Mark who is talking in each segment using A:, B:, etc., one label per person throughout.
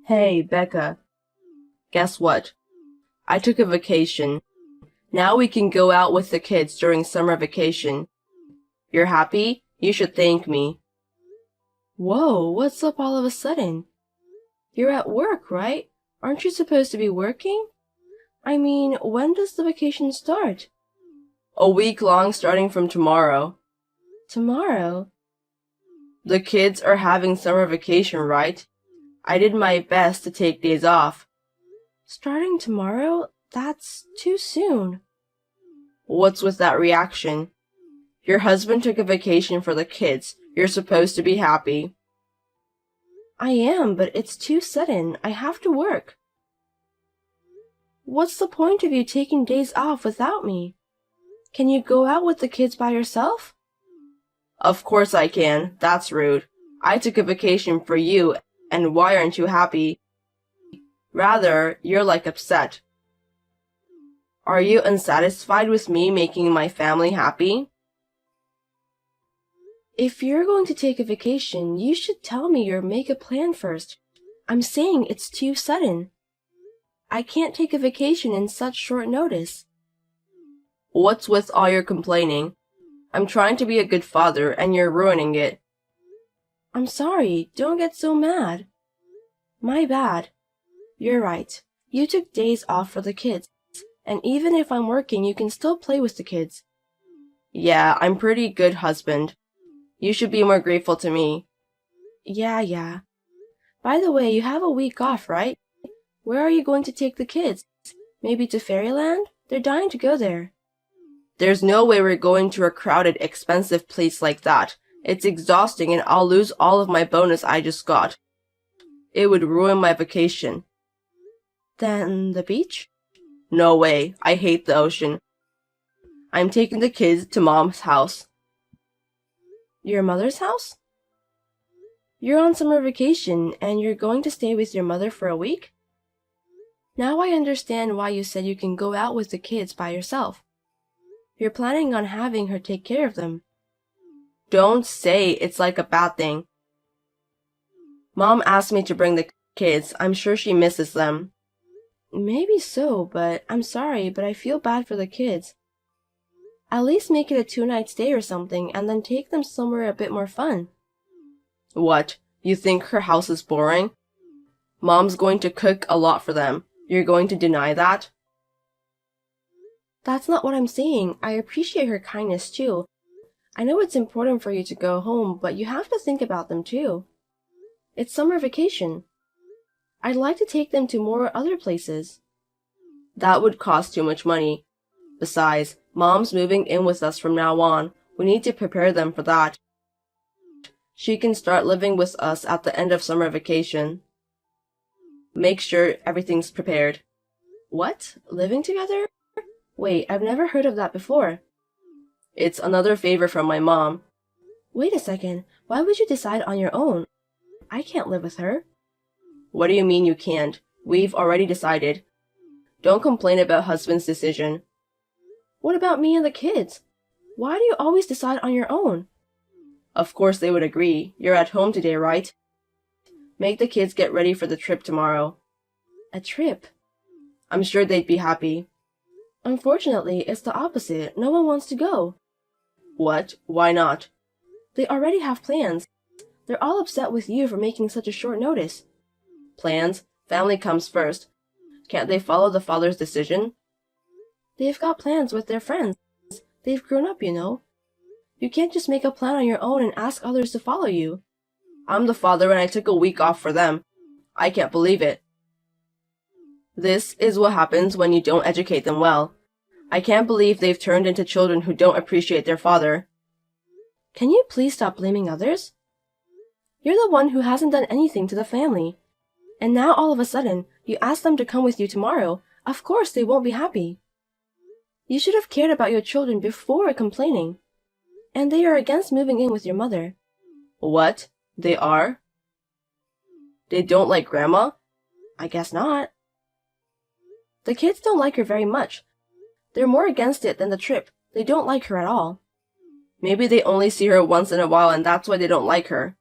A: Hey, Becca, guess what? I took a vacation. Now we can go out with the kids during summer vacation. You're happy? You should thank me. Whoa, what's up all of a sudden? You're at work, right? Aren't you supposed to be working? I mean, when does the vacation start? A week long starting from tomorrow. Tomorrow? The kids are having summer vacation, right? I did my best to take days off. Starting tomorrow? That's too soon. What's with that reaction? Your husband took a vacation for the kids. You're supposed to be happy. I am, but it's too sudden. I have to work. What's the point of you taking days off without me? Can you go out with the kids by yourself? Of course I can. That's rude. I took a vacation for you, and why aren't you happy? Rather, you're like upset. Are you unsatisfied with me making my family happy? If you're going to take a vacation, you should tell me or make a plan first. I'm saying it's too sudden. I can't take a vacation in such short notice. What's with all your complaining? I'm trying to be a good father and you're ruining it. I'm sorry, don't get so mad. My bad. You're right. You took days off for the kids, and even if I'm working, you can still play with the kids. Yeah, I'm pretty good husband. You should be more grateful to me. Yeah. By the way, you have a week off, right? Where are you going to take the kids? Maybe to Fairyland? They're dying to go there. There's no way we're going to a crowded, expensive place like that. It's exhausting and I'll lose all of my bonus I just got. It would ruin my vacation. Then the beach? No way. I hate the ocean. I'm taking the kids to Mom's house. Your mother's house? You're on summer vacation and you're going to stay with your mother for a week? Now I understand why you said you can go out with the kids by yourself. You're planning on having her take care of them. Don't say it's like a bad thing. Mom asked me to bring the kids. I'm sure she misses them. Maybe so, but I'm sorry, but I feel bad for the kids. At least make it a 2-night stay or something, and then take them somewhere a bit more fun. What? You think her house is boring? Mom's going to cook a lot for them. You're going to deny that? That's not what I'm saying. I appreciate her kindness too. I know it's important for you to go home, but you have to think about them too. It's summer vacation. I'd like to take them to more other places. That would cost too much money. Besides, Mom's moving in with us from now on. We need to prepare them for that. She can start living with us at the end of summer vacation. Make sure everything's prepared. What? Living together? Wait, I've never heard of that before. It's another favor from my mom. Wait a second. Why would you decide on your own? I can't live with her. What do you mean you can't? We've already decided. Don't complain about husband's decision. What about me and the kids? Why do you always decide on your own? Of course they would agree. You're at home today, right? Make the kids get ready for the trip tomorrow. A trip? I'm sure they'd be happy. Unfortunately, it's the opposite. No one wants to go. What? Why not? They already have plans. They're all upset with you for making such a short notice. Plans? Family comes first. Can't they follow the father's decision? They've got plans with their friends. They've grown up, you know. You can't just make a plan on your own and ask others to follow you. I'm the father and I took a week off for them. I can't believe it. This is what happens when you don't educate them well. I can't believe they've turned into children who don't appreciate their father. Can you please stop blaming others? You're the one who hasn't done anything to the family. And now all of a sudden, you ask them to come with you tomorrow. Of course they won't be happy. You should have cared about your children before complaining. And they are against moving in with your mother. What? They are? They don't like Grandma? I guess not. The kids don't like her very much. They're more against it than the trip. They don't like her at all. Maybe they only see her once in a while and that's why they don't like her.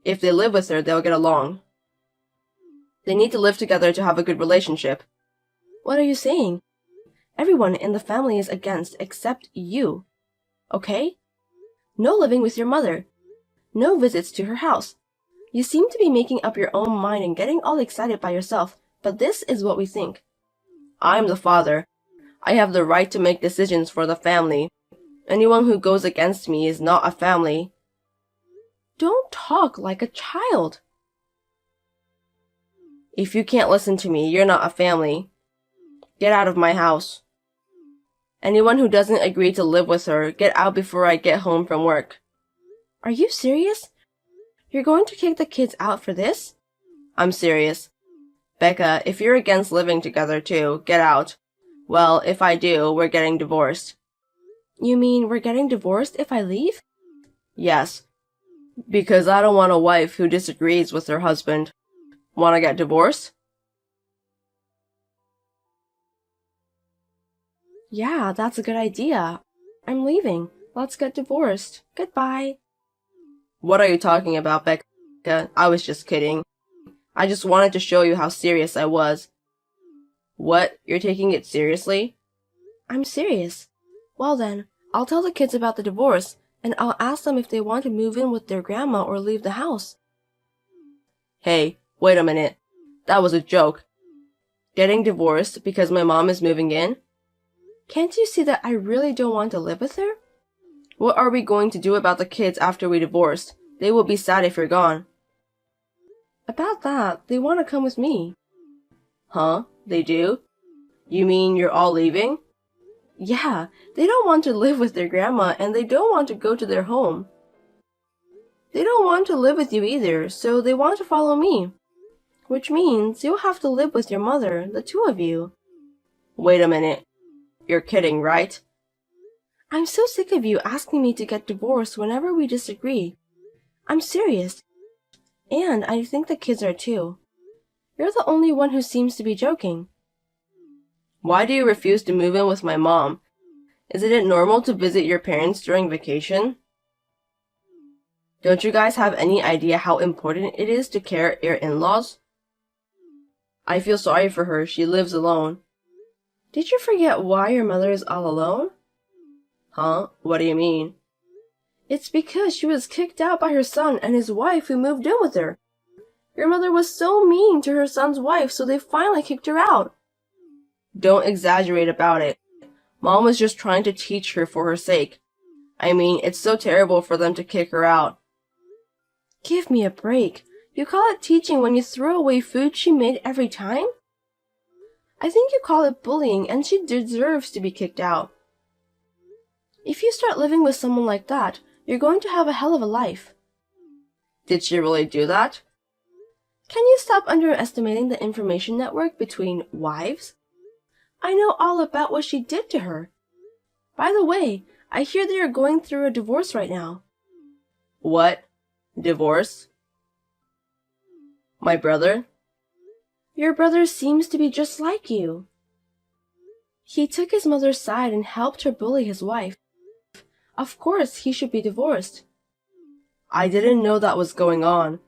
A: If they live with her, they'll get along. They need to live together to have a good relationship. What are you saying? Everyone in the family is against except you. Okay? No living with your mother. No visits to her house. You seem to be making up your own mind and getting all excited by yourself, but this is what we think. I'm the father. I have the right to make decisions for the family. Anyone who goes against me is not a family. Don't talk like a child. If you can't listen to me, you're not a family. Get out of my house. Anyone who doesn't agree to live with her, get out before I get home from work. Are you serious? You're going to kick the kids out for this? I'm serious. Becca, if you're against living together too, get out. Well, if I do, we're getting divorced. You mean we're getting divorced if I leave? Yes. Because I don't want a wife who disagrees with her husband. Want to get divorced? Yeah, that's a good idea. I'm leaving. Let's get divorced. Goodbye. What are you talking about, Becca? I was just kidding. I just wanted to show you how serious I was. What? You're taking it seriously? I'm serious. Well then, I'll tell the kids about the divorce, and I'll ask them if they want to move in with their grandma or leave the house. Hey, wait a minute. That was a joke. Getting divorced because my mom is moving in? Can't you see that I really don't want to live with her? What are we going to do about the kids after we divorced? They will be sad if you're gone. About that, they want to come with me. Huh? They do? You mean you're all leaving? Yeah, they don't want to live with their grandma and they don't want to go to their home. They don't want to live with you either, so they want to follow me. Which means you'll have to live with your mother, the two of you. Wait a minute. You're kidding, right? I'm so sick of you asking me to get divorced whenever we disagree. I'm serious. And I think the kids are too. You're the only one who seems to be joking. Why do you refuse to move in with my mom? Isn't it normal to visit your parents during vacation? Don't you guys have any idea how important it is to care your in-laws? I feel sorry for her. She lives alone. Did you forget why your mother is all alone? Huh? What do you mean? It's because she was kicked out by her son and his wife who moved in with her. Your mother was so mean to her son's wife, so they finally kicked her out. Don't exaggerate about it. Mom was just trying to teach her for her sake. I mean, it's so terrible for them to kick her out. Give me a break. You call it teaching when you throw away food she made every time? I think you call it bullying, and she deserves to be kicked out. If you start living with someone like that, you're going to have a hell of a life. Did she really do that? Can you stop underestimating the information network between wives? I know all about what she did to her. By the way, I hear they are going through a divorce right now. What? Divorce? My brother? Your brother seems to be just like you. He took his mother's side and helped her bully his wife. Of course, he should be divorced. I didn't know that was going on.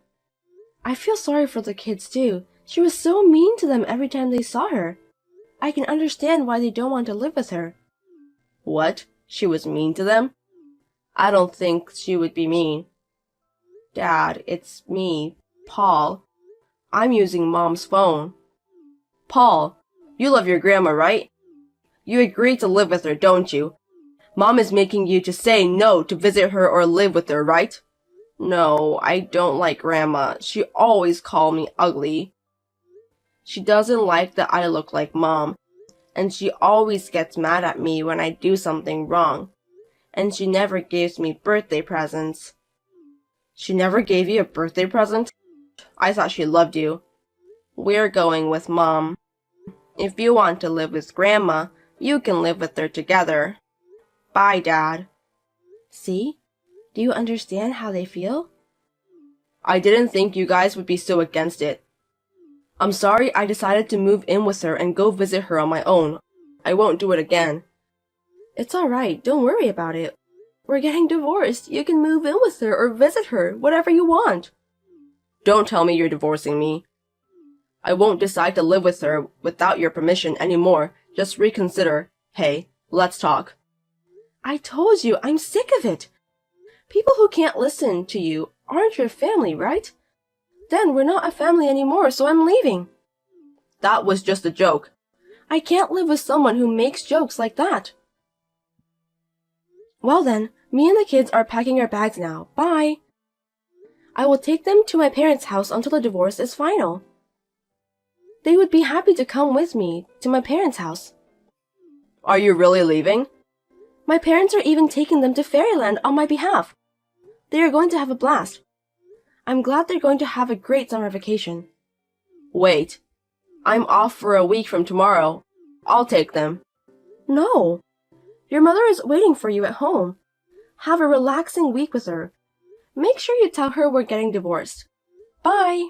A: I feel sorry for the kids too. She was so mean to them every time they saw her. I can understand why they don't want to live with her. What? She was mean to them? I don't think she would be mean. Dad, it's me, Paul. I'm using Mom's phone. Paul, you love your grandma, right? You agreed to live with her, don't you? Mom is making you to say no to visit her or live with her, right? No, I don't like Grandma. She always called me ugly. She doesn't like that I look like Mom, and she always gets mad at me when I do something wrong, and she never gives me birthday presents. She never gave you a birthday present? I thought she loved you. We're going with Mom. If you want to live with Grandma, you can live with her together. Bye, Dad. See? Do you understand how they feel? I didn't think you guys would be so against it. I'm sorry I decided to move in with her and go visit her on my own. I won't do it again. It's alright, don't worry about it. We're getting divorced. You can move in with her or visit her, whatever you want. Don't tell me you're divorcing me. I won't decide to live with her without your permission anymore. Just reconsider. Hey, let's talk. I told you, I'm sick of it. People who can't listen to you aren't your family, right? Then we're not a family anymore, so I'm leaving. That was just a joke. I can't live with someone who makes jokes like that. Well then, me and the kids are packing our bags now. Bye. I will take them to my parents' house until the divorce is final. They would be happy to come with me to my parents' house. Are you really leaving? My parents are even taking them to Fairyland on my behalf. They are going to have a blast. I'm glad they're going to have a great summer vacation. Wait. I'm off for a week from tomorrow. I'll take them. No. Your mother is waiting for you at home. Have a relaxing week with her. Make sure you tell her we're getting divorced. Bye.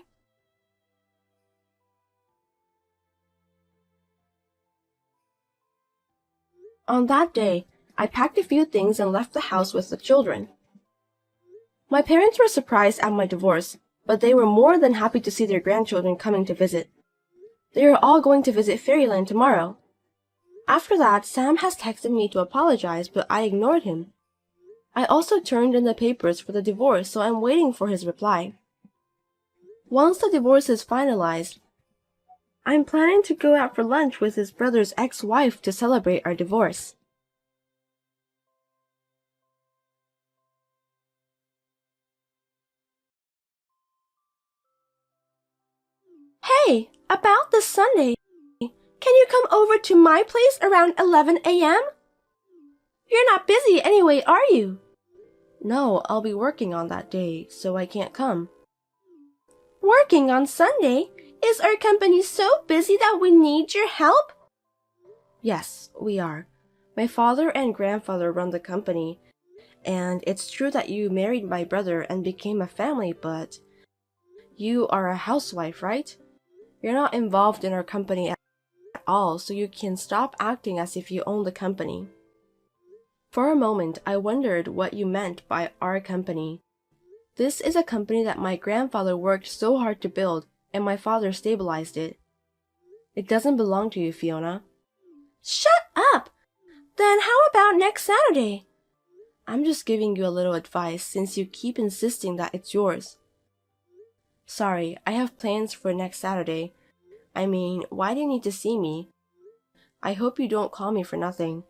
A: On that day, I packed a few things and left the house with the children. My parents were surprised at my divorce, but they were more than happy to see their grandchildren coming to visit. They are all going to visit Fairyland tomorrow. After that, Sam has texted me to apologize, but I ignored him. I also turned in the papers for the divorce, so I'm waiting for his reply. Once the divorce is finalized, I'm planning to go out for lunch with his brother's ex-wife to celebrate our divorce. Hey, about this Sunday, can you come over to my place around 11 a.m.? You're not busy anyway, are you? No, I'll be working on that day, so I can't come. Working on Sunday? Is our company so busy that we need your help? Yes, we are. My father and grandfather run the company, and it's true that you married my brother and became a family, but you are a housewife, right? You're not involved in our company at all, so you can stop acting as if you own the company. For a moment, I wondered what you meant by our company. This is a company that my grandfather worked so hard to build, and my father stabilized it. It doesn't belong to you, Fiona. Shut up! Then how about next Saturday? I'm just giving you a little advice since you keep insisting that it's yours. Sorry, I have plans for next Saturday. I mean, why do you need to see me? I hope you don't call me for nothing.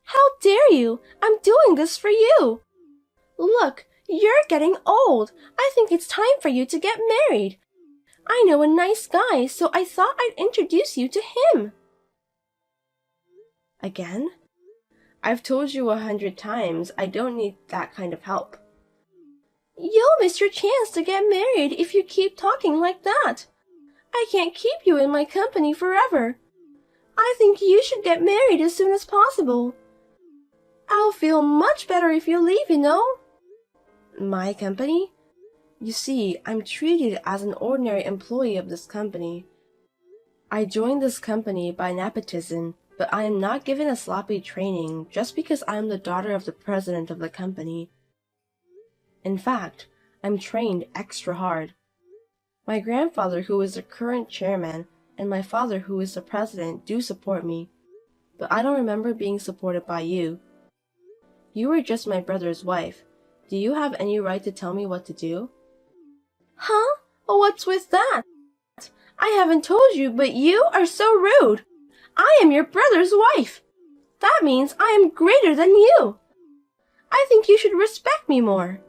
A: How dare you! I'm doing this for you! Look, you're getting old. I think it's time for you to get married. I know a nice guy, so I thought I'd introduce you to him. Again? I've told you 100 times I don't need that kind of help. You'll miss your chance to get married if you keep talking like that. I can't keep you in my company forever. I think you should get married as soon as possible. I'll feel much better if you leave, you know. My company? You see, I'm treated as an ordinary employee of this company. I joined this company by nepotism, but I am not given a sloppy training just because I am the daughter of the president of the company. In fact, I'm trained extra hard. My grandfather, who is the current chairman, and my father, who is the president, do support me, but I don't remember being supported by you. You were just my brother's wife. Do you have any right to tell me what to do? Huh? What's with that? I haven't told you, but you are so rude. I am your brother's wife. That means I am greater than you. I think you should respect me more.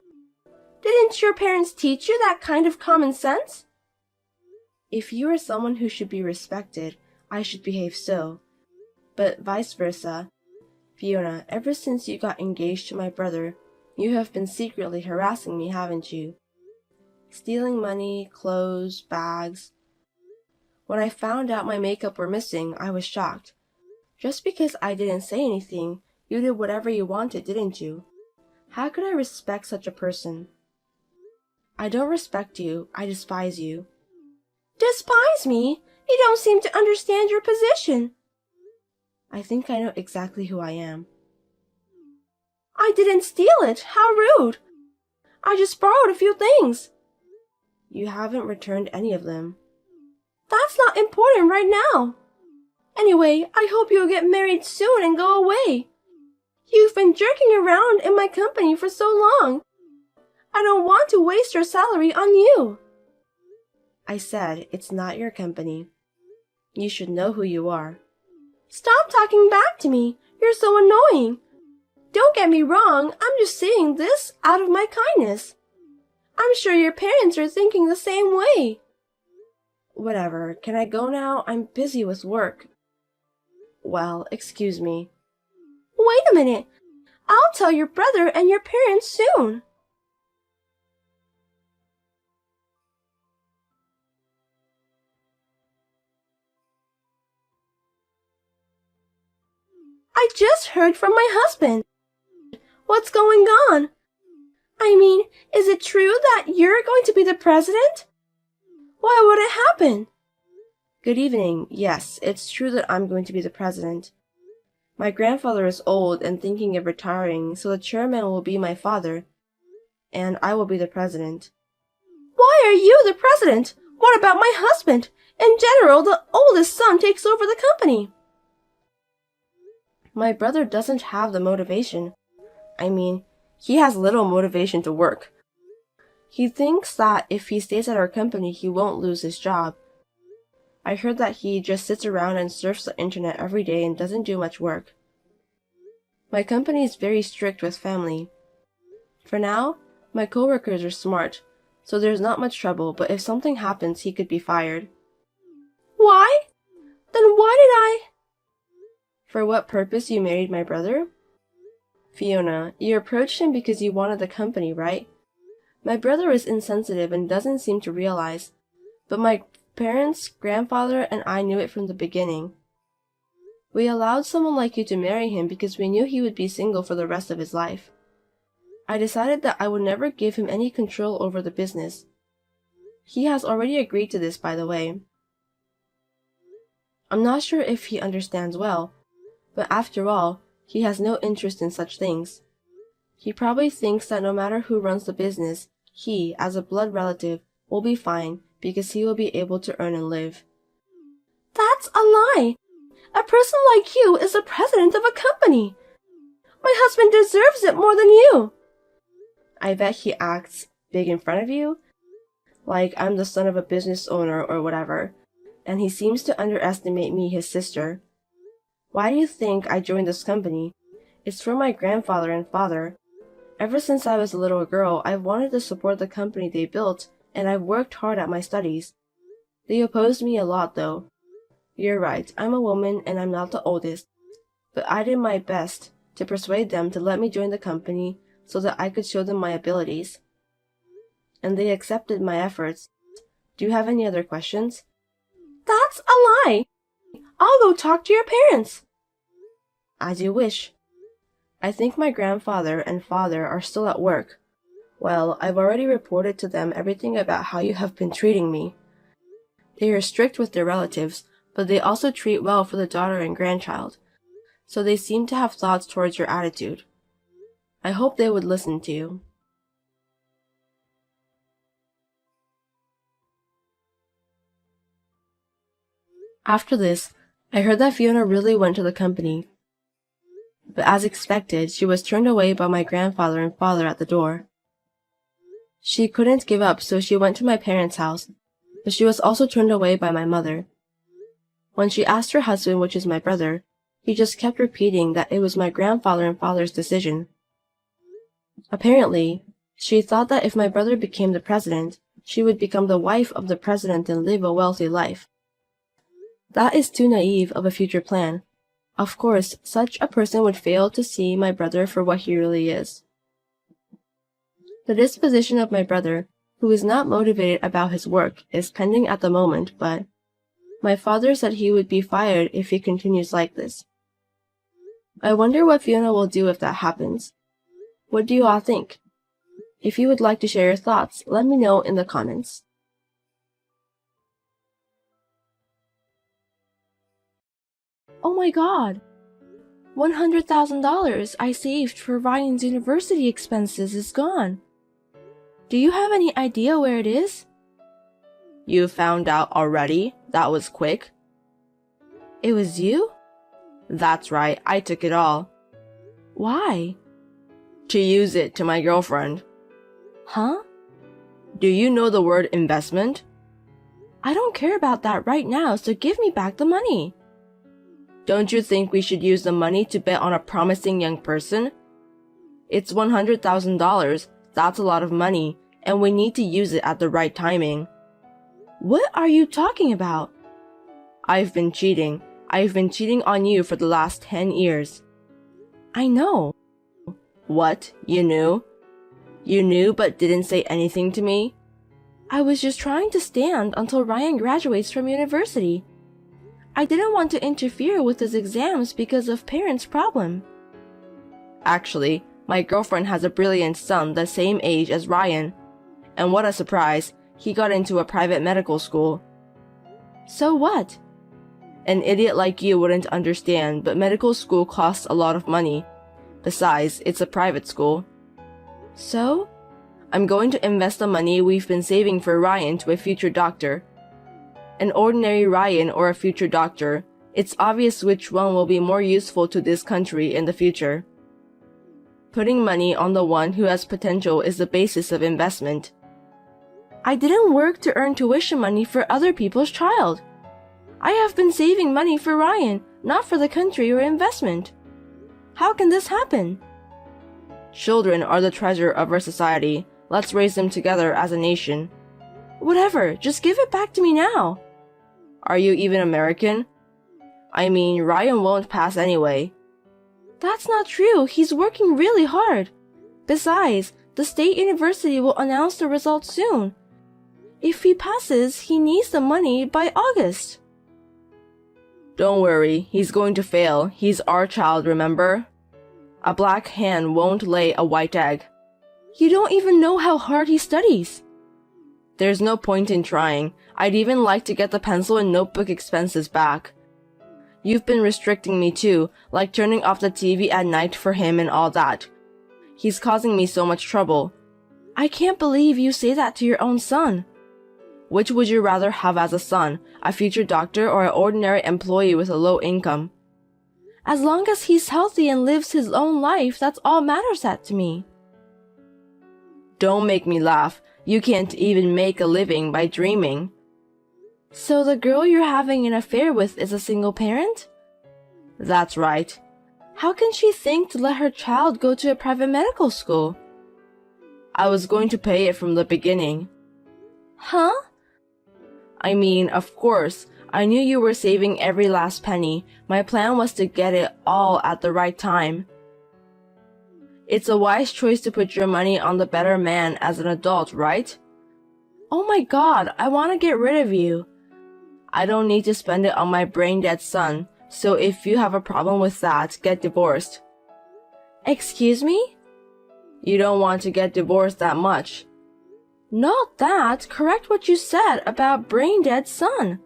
A: Didn't your parents teach you that kind of common sense? If you are someone who should be respected, I should behave so. But vice versa. Fiona, ever since you got engaged to my brother, you have been secretly harassing me, haven't you? Stealing money, clothes, bags. When I found out my makeup were missing, I was shocked. Just because I didn't say anything, you did whatever you wanted, didn't you? How could I respect such a person? I don't respect you, I despise you. Despise me? You don't seem to understand your position. I think I know exactly who I am. I didn't steal it. How rude. I just borrowed a few things. You haven't returned any of them. That's not important right now. Anyway, I hope you'll get married soon and go away. You've been jerking around in my company for so long. I don't want to waste your salary on you. I said, it's not your company. You should know who you are. Stop talking back to me. You're so annoying. Don't get me wrong, I'm just saying this out of my kindness. I'm sure your parents are thinking the same way. Whatever, can I go now? I'm busy with work. Well, excuse me. Wait a minute. I'll tell your brother and your parents soon. I just heard from my husband. What's going on? I mean, is it true that you're going to be the president? Why would it happen? Good evening. Yes, it's true that I'm going to be the president. My grandfather is old and thinking of retiring, so the chairman will be my father, and I will be the president. Why are you the president? What about my husband? In general, the oldest son takes over the company. My brother doesn't have the motivation. I mean, he has little motivation to work. He thinks that if he stays at our company, he won't lose his job. I heard that he just sits around and surfs the internet every day and doesn't do much work. My company is very strict with family. For now, my coworkers are smart, so there's not much trouble, but if something happens, he could be fired. Why? Then why did I? For what purpose you married my brother? Fiona, you approached him because you wanted the company, right? My brother is insensitive and doesn't seem to realize, but my parents, grandfather, and I knew it from the beginning. We allowed someone like you to marry him because we knew he would be single for the rest of his life. I decided that I would never give him any control over the business. He has already agreed to this, by the way. I'm not sure if he understands well, but after all, he has no interest in such things. He probably thinks that no matter who runs the business, he, as a blood relative, will be fine because he will be able to earn and live. That's a lie! A person like you is the president of a company! My husband deserves it more than you! I bet he acts big in front of you, like I'm the son of a business owner or whatever, and he seems to underestimate me, his sister. Why do you think I joined this company? It's for my grandfather and father. Ever since I was a little girl, I've wanted to support the company they built, and I've worked hard at my studies. They opposed me a lot, though. You're right, I'm a woman and I'm not the oldest, but I did my best to persuade them to let me join the company so that I could show them my abilities. And they accepted my efforts. Do you have any other questions? That's a lie! I'll go talk to your parents. As you wish. I think my grandfather and father are still at work. Well, I've already reported to them everything about how you have been treating me. They are strict with their relatives, but they also treat well for the daughter and grandchild, so they seem to have thoughts towards your attitude. I hope they would listen to you. After this, I heard that Fiona really went to the company, but as expected, she was turned away by my grandfather and father at the door. She couldn't give up, so she went to my parents' house, but she was also turned away by my mother. When she asked her husband, which is my brother, he just kept repeating that it was my grandfather and father's decision. Apparently, she thought that if my brother became the president, she would become the wife of the president and live a wealthy life. That is too naive of a future plan. Of course, such a person would fail to see my brother for what he really is. The disposition of my brother, who is not motivated about his work, is pending at the moment, but my father said he would be fired if he continues like this. I wonder what Fiona will do if that happens. What do you all think? If you would like to share your thoughts, let me know in the comments. Oh my god! $100,000 I saved for Ryan's university expenses is gone. Do you have any idea where it is? You found out already? That was quick. It was you? That's right, I took it all. Why? To use it to my girlfriend. Huh? Do you know the word investment? I don't care about that right now, so give me back the money. Don't you think we should use the money to bet on a promising young person? It's $100,000. That's a lot of money, and we need to use it at the right timing. What are you talking about? I've been cheating. I've been cheating on you for the last 10 years. I know. What? You knew? You knew but didn't say anything to me? I was just trying to stand until Ryan graduates from university. I didn't want to interfere with his exams because of parents' problem. Actually, my girlfriend has a brilliant son the same age as Ryan. And what a surprise, he got into a private medical school. So what? An idiot like you wouldn't understand, but medical school costs a lot of money. Besides, it's a private school. So? I'm going to invest the money we've been saving for Ryan to a future doctor. An ordinary Ryan or a future doctor, it's obvious which one will be more useful to this country in the future. Putting money on the one who has potential is the basis of investment. I didn't work to earn tuition money for other people's child. I have been saving money for Ryan, not for the country or investment. How can this happen? Children are the treasure of our society. Let's raise them together as a nation. Whatever, just give it back to me now. Are you even American? I mean, Ryan won't pass anyway. That's not true. He's working really hard. Besides, the state university will announce the results soon. If he passes, he needs the money by August. Don't worry, he's going to fail. He's our child, remember? A black hen won't lay a white egg. You don't even know how hard he studies. There's no point in trying. I'd even like to get the pencil and notebook expenses back. You've been restricting me too, like turning off the TV at night for him and all that. He's causing me so much trouble. I can't believe you say that to your own son. Which would you rather have as a son, a future doctor or an ordinary employee with a low income? As long as he's healthy and lives his own life, that's all matters to me. Don't make me laugh. You can't even make a living by dreaming. So the girl you're having an affair with is a single parent? That's right. How can she think to let her child go to a private medical school? I was going to pay it from the beginning. Huh? I mean, of course, I knew you were saving every last penny. My plan was to get it all at the right time. It's a wise choice to put your money on the better man as an adult, right? Oh my God, I want to get rid of you. I don't need to spend it on my brain-dead son, so if you have a problem with that, get divorced. Excuse me? You don't want to get divorced that much. Not that. Correct what you said about brain-dead son.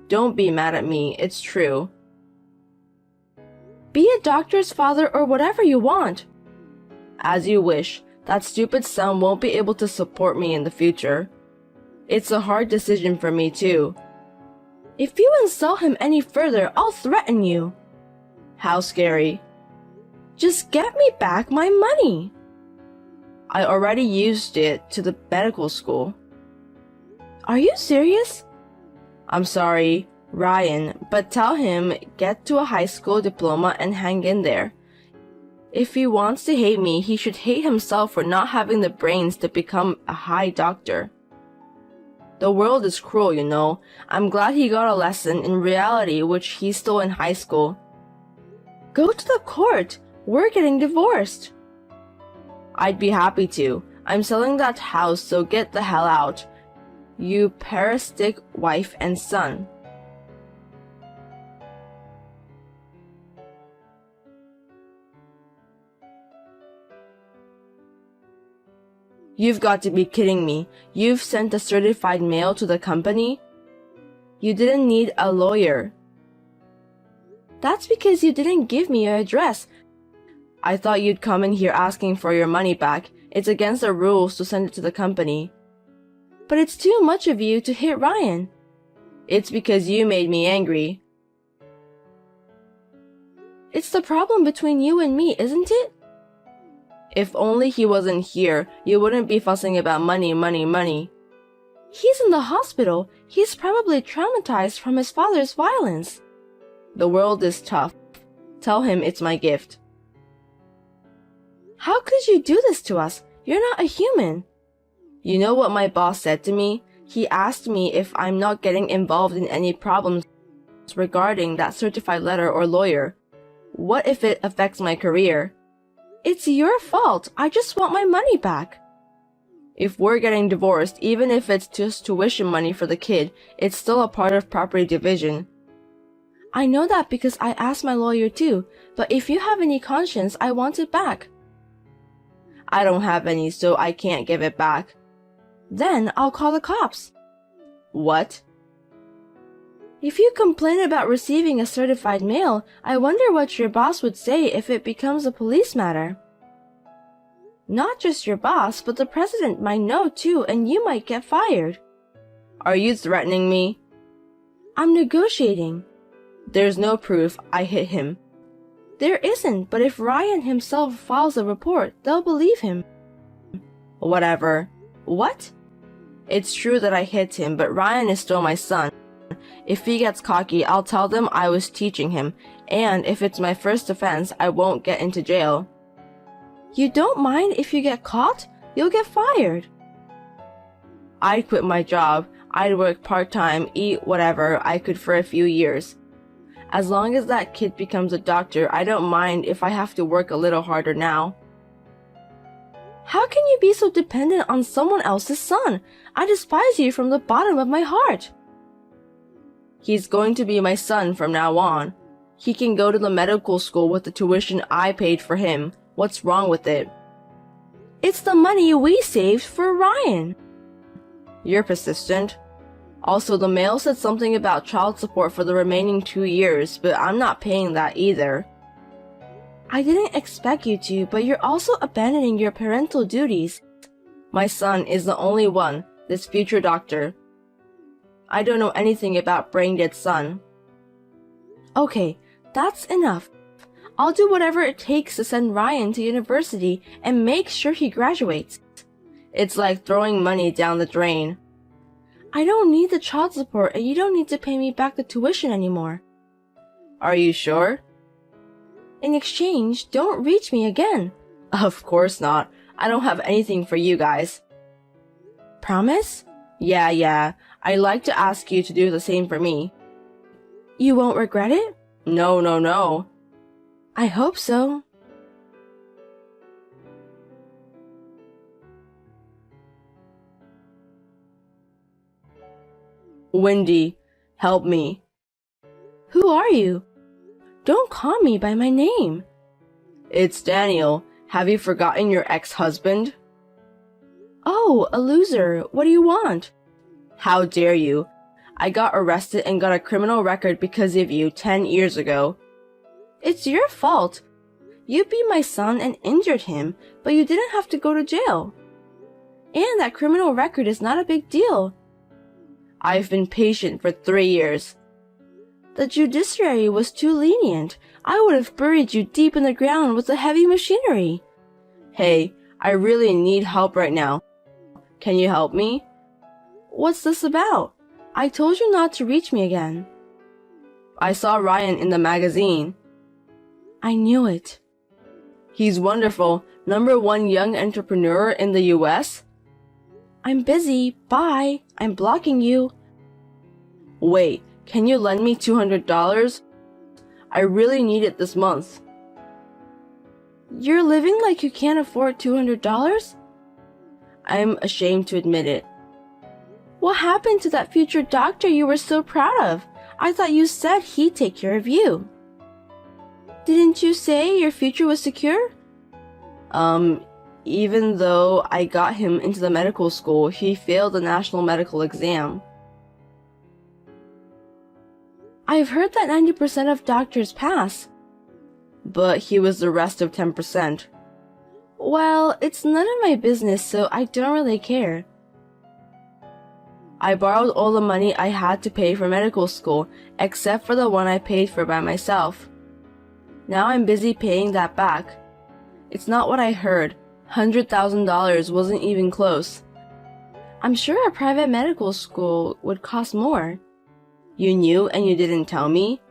A: Don't be mad at me, it's true. Be a doctor's father or whatever you want. As you wish. That stupid son won't be able to support me in the future. It's a hard decision for me too. If you insult him any further, I'll threaten you. How scary. Just get me back my money. I already used it to the medical school. Are you serious? I'm sorry, Ryan, but tell him get to a high school diploma and hang in there. If he wants to hate me, he should hate himself for not having the brains to become a high doctor. The world is cruel, you know. I'm glad he got a lesson in reality which he's still in high school. Go to the court. We're getting divorced. I'd be happy to. I'm selling that house, so get the hell out. You parasitic wife and son. You've got to be kidding me. You've sent a certified mail to the company? You didn't need a lawyer. That's because you didn't give me your address. I thought you'd come in here asking for your money back. It's against the rules to send it to the company. But it's too much of you to hit Ryan. It's because you made me angry. It's the problem between you and me, isn't it? If only he wasn't here, you wouldn't be fussing about money, money, money. He's in the hospital. He's probably traumatized from his father's violence. The world is tough. Tell him it's my gift. How could you do this to us? You're not a human. You know what my boss said to me? He asked me if I'm not getting involved in any problems regarding that certified letter or lawyer. What if it affects my career? It's your fault. I just want my money back. If we're getting divorced, even if it's just tuition money for the kid, it's still a part of property division. I know that because I asked my lawyer too, but if you have any conscience, I want it back. I don't have any, so I can't give it back. Then I'll call the cops. What? If you complain about receiving a certified mail, I wonder what your boss would say if it becomes a police matter. Not just your boss, but the president might know too, and you might get fired. Are you threatening me? I'm negotiating. There's no proof I hit him. There isn't, but if Ryan himself files a report, they'll believe him. Whatever. What? It's true that I hit him, but Ryan is still my son. If he gets cocky, I'll tell them I was teaching him, and if it's my first offense, I won't get into jail. You don't mind if you get caught? You'll get fired. I'd quit my job. I'd work part-time, eat whatever I could for a few years. As long as that kid becomes a doctor, I don't mind if I have to work a little harder now. How can you be so dependent on someone else's son? I despise you from the bottom of my heart. He's going to be my son from now on. He can go to the medical school with the tuition I paid for him. What's wrong with it? It's the money we saved for Ryan. You're persistent. Also, the mail said something about child support for the remaining 2 years, but I'm not paying that either. I didn't expect you to, but you're also abandoning your parental duties. My son is the only one, this future doctor. I don't know anything about brain-dead son. Okay, that's enough. I'll do whatever it takes to send Ryan to university and make sure he graduates. It's like throwing money down the drain. I don't need the child support and you don't need to pay me back the tuition anymore. Are you sure? In exchange, don't reach me again. Of course not. I don't have anything for you guys. Promise? Yeah. I'd like to ask you to do the same for me. You won't regret it? No. I hope so. Wendy, help me. Who are you? Don't call me by my name. It's Daniel. Have you forgotten your ex-husband? Oh, a loser. What do you want? How dare you? I got arrested and got a criminal record because of you 10 years ago. It's your fault. You beat my son and injured him, but you didn't have to go to jail. And that criminal record is not a big deal. I've been patient for 3 years. The judiciary was too lenient. I would have buried you deep in the ground with the heavy machinery. Hey, I really need help right now. Can you help me? What's this about? I told you not to reach me again. I saw Ryan in the magazine. I knew it. He's wonderful. #1 young entrepreneur in the US. I'm busy. Bye. I'm blocking you. Wait, can you lend me $200? I really need it this month. You're living like you can't afford $200? I'm ashamed to admit it. What happened to that future doctor you were so proud of? I thought you said he'd take care of you. Didn't you say your future was secure? Even though I got him into the medical school, he failed the national medical exam. I've heard that 90% of doctors pass. But he was the rest of 10%. Well, it's none of my business, so I don't really care. I borrowed all the money I had to pay for medical school, except for the one I paid for by myself. Now I'm busy paying that back. It's not what I heard. $100,000 wasn't even close. I'm sure a private medical school would cost more. You knew and you didn't tell me?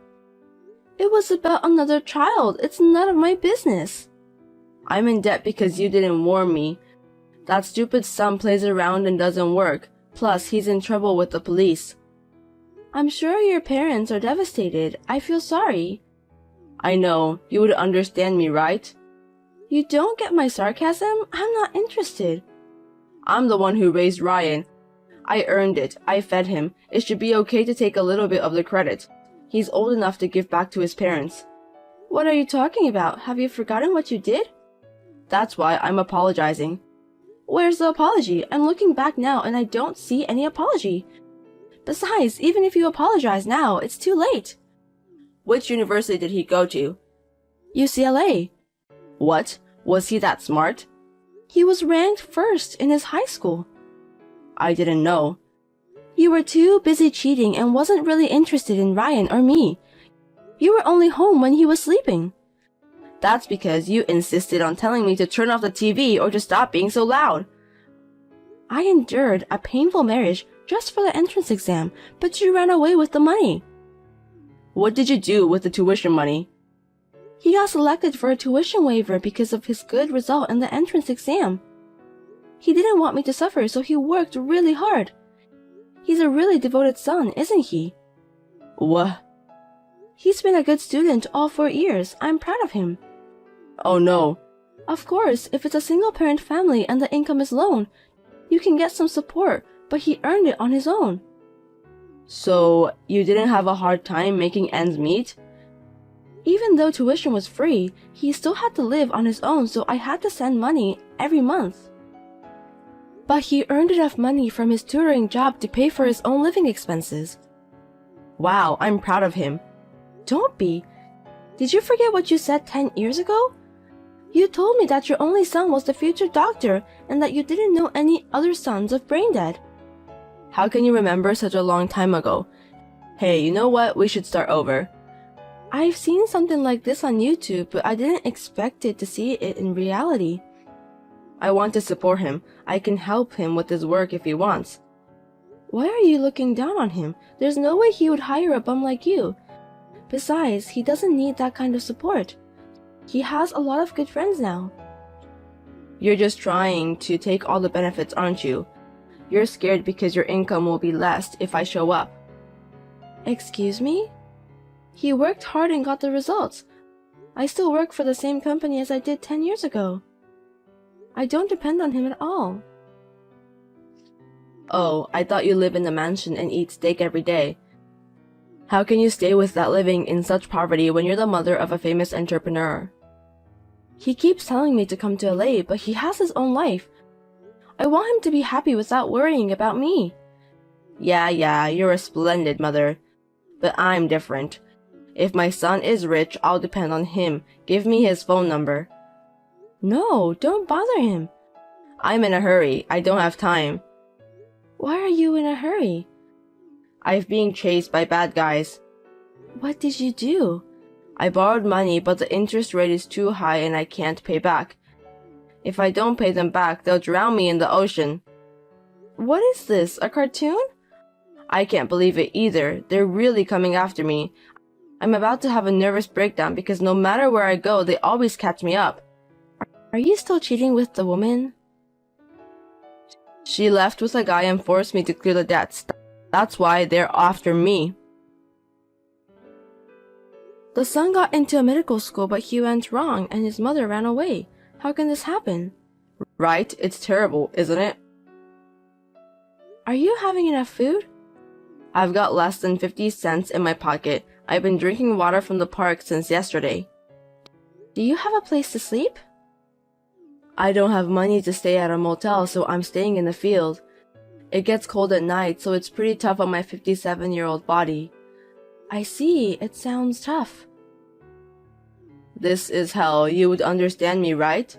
A: It was about another child. It's none of my business. I'm in debt because you didn't warn me. That stupid son plays around and doesn't work. Plus, he's in trouble with the police. I'm sure your parents are devastated. I feel sorry. I know. You would understand me, right? You don't get my sarcasm? I'm not interested. I'm the one who raised Ryan. I earned it. I fed him. It should be okay to take a little bit of the credit. He's old enough to give back to his parents. What are you talking about? Have you forgotten what you did? That's why I'm apologizing. Where's the apology? I'm looking back now and I don't see any apology. Besides, even if you apologize now, it's too late. Which university did he go to? UCLA. What? Was he that smart? He was ranked first in his high school. I didn't know. You were too busy cheating and wasn't really interested in Ryan or me. You were only home when he was sleeping. That's because you insisted on telling me to turn off the TV or to stop being so loud. I endured a painful marriage just for the entrance exam, but you ran away with the money. What did you do with the tuition money? He got selected for a tuition waiver because of his good result in the entrance exam. He didn't want me to suffer, so he worked really hard. He's a really devoted son, isn't he? What? He's been a good student all 4 years. I'm proud of him. Oh no. Of course, if it's a single-parent family and the income is low, you can get some support, but he earned it on his own. So, you didn't have a hard time making ends meet? Even though tuition was free, he still had to live on his own, so I had to send money every month. But he earned enough money from his tutoring job to pay for his own living expenses. Wow, I'm proud of him. Don't be. Did you forget what you said 10 years ago? You told me that your only son was the future doctor and that you didn't know any other sons of Braindead. How can you remember such a long time ago? Hey, you know what? We should start over. I've seen something like this on YouTube, but I didn't expect it to see it in reality. I want to support him. I can help him with his work if he wants. Why are you looking down on him? There's no way he would hire a bum like you. Besides, he doesn't need that kind of support. He has a lot of good friends now. You're just trying to take all the benefits, aren't you? You're scared because your income will be less if I show up. Excuse me? He worked hard and got the results. I still work for the same company as I did 10 years ago. I don't depend on him at all. Oh, I thought you live in a mansion and eat steak every day. How can you stay with that living in such poverty when you're the mother of a famous entrepreneur? He keeps telling me to come to LA, but he has his own life. I want him to be happy without worrying about me. Yeah, you're a splendid mother. But I'm different. If my son is rich, I'll depend on him. Give me his phone number. No, don't bother him. I'm in a hurry. I don't have time. Why are you in a hurry? I'm being chased by bad guys. What did you do? I borrowed money, but the interest rate is too high and I can't pay back. If I don't pay them back, they'll drown me in the ocean. What is this, a cartoon? I can't believe it either. They're really coming after me. I'm about to have a nervous breakdown because no matter where I go, they always catch me up. Are you still cheating with the woman? She left with a guy and forced me to clear the debts. That's why they're after me. The son got into a medical school, but he went wrong and his mother ran away. How can this happen? Right? It's terrible, isn't it? Are you having enough food? I've got less than 50 cents in my pocket. I've been drinking water from the park since yesterday. Do you have a place to sleep? I don't have money to stay at a motel, so I'm staying in the field. It gets cold at night, so it's pretty tough on my 57-year-old body. I see. It sounds tough. This is hell. You would understand me, right?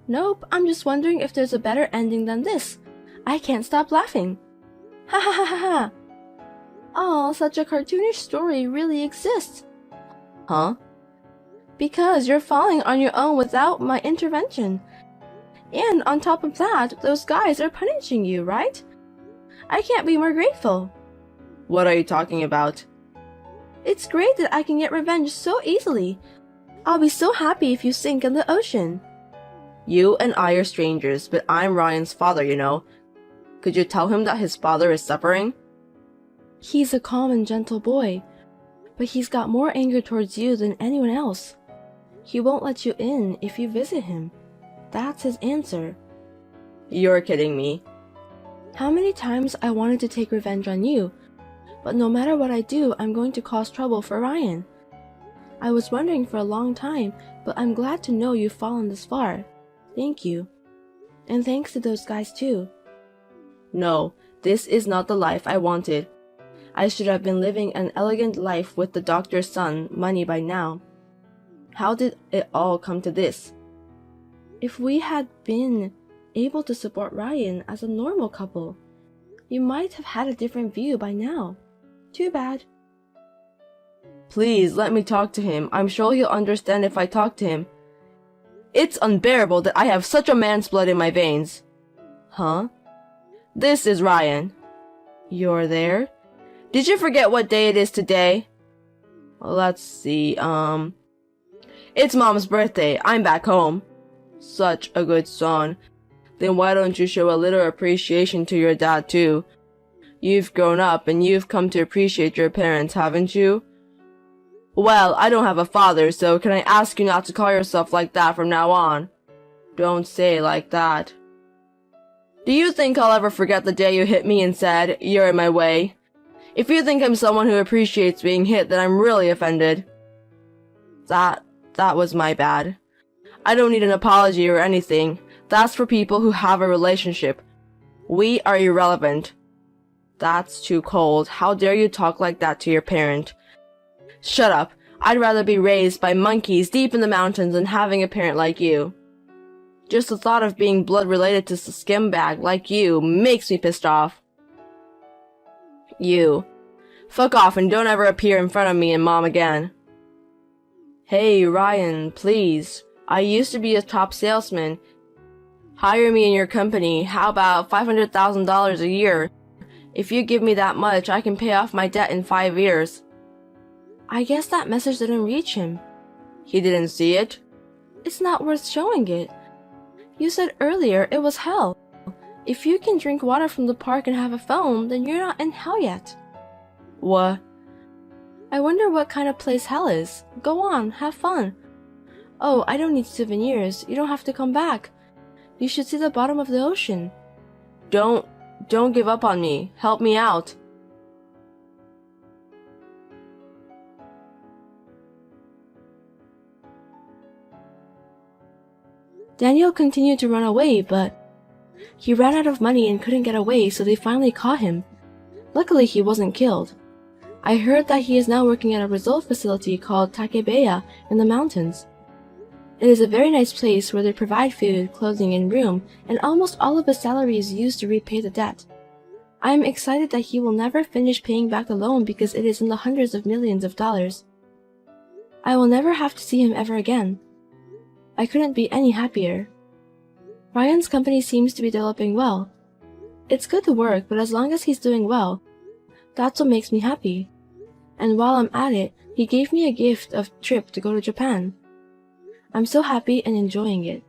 A: Nope. I'm just wondering if there's a better ending than this. I can't stop laughing. Ha ha ha ha ha! Oh, such a cartoonish story really exists. Huh? Because you're falling on your own without my intervention. And on top of that, those guys are punishing you, right? I can't be more grateful. What are you talking about? It's great that I can get revenge so easily. I'll be so happy if you sink in the ocean. You and I are strangers, but I'm Ryan's father, you know. Could you tell him that his father is suffering? He's a calm and gentle boy, but he's got more anger towards you than anyone else. He won't let you in if you visit him. That's his answer. You're kidding me. How many times I wanted to take revenge on you, but no matter what I do, I'm going to cause trouble for Ryan. I was wondering for a long time, but I'm glad to know you've fallen this far. Thank you. And thanks to those guys too. No, this is not the life I wanted. I should have been living an elegant life with the doctor's son, money by now. How did it all come to this? If we had been able to support Ryan as a normal couple, you might have had a different view by now. Too bad. Please let me talk to him. I'm sure he'll understand if I talk to him. It's unbearable that I have such a man's blood in my veins. Huh? This is Ryan. You're there? Did you forget what day it is today? Let's see, It's Mom's birthday. I'm back home. Such a good son. Then why don't you show a little appreciation to your dad too? You've grown up and you've come to appreciate your parents, haven't you? Well, I don't have a father, so can I ask you not to call yourself like that from now on? Don't say it like that. Do you think I'll ever forget the day you hit me and said, "You're in my way"? If you think I'm someone who appreciates being hit, then I'm really offended. That was my bad. I don't need an apology or anything. That's for people who have a relationship. We are irrelevant. That's too cold. How dare you talk like that to your parent? Shut up. I'd rather be raised by monkeys deep in the mountains than having a parent like you. Just the thought of being blood related to a skimbag like you makes me pissed off. You. Fuck off and don't ever appear in front of me and Mom again. Hey, Ryan, please. I used to be a top salesman. Hire me in your company. How about $500,000 a year? If you give me that much, I can pay off my debt in 5 years. I guess that message didn't reach him. He didn't see it? It's not worth showing it. You said earlier it was hell. If you can drink water from the park and have a phone, then you're not in hell yet. What? I wonder what kind of place hell is. Go on, have fun. Oh, I don't need souvenirs. You don't have to come back. You should see the bottom of the ocean. Don't give up on me. Help me out. Daniel continued to run away, but he ran out of money and couldn't get away, so they finally caught him. Luckily, he wasn't killed. I heard that he is now working at a resort facility called Takebeya in the mountains. It is a very nice place where they provide food, clothing, and room, and almost all of his salary is used to repay the debt. I am excited that he will never finish paying back the loan because it is in the hundreds of millions of dollars. I will never have to see him ever again. I couldn't be any happier. Ryan's company seems to be developing well. It's good to work, but as long as he's doing well, that's what makes me happy. And while I'm at it, he gave me a gift of trip to go to Japan. I'm so happy and enjoying it.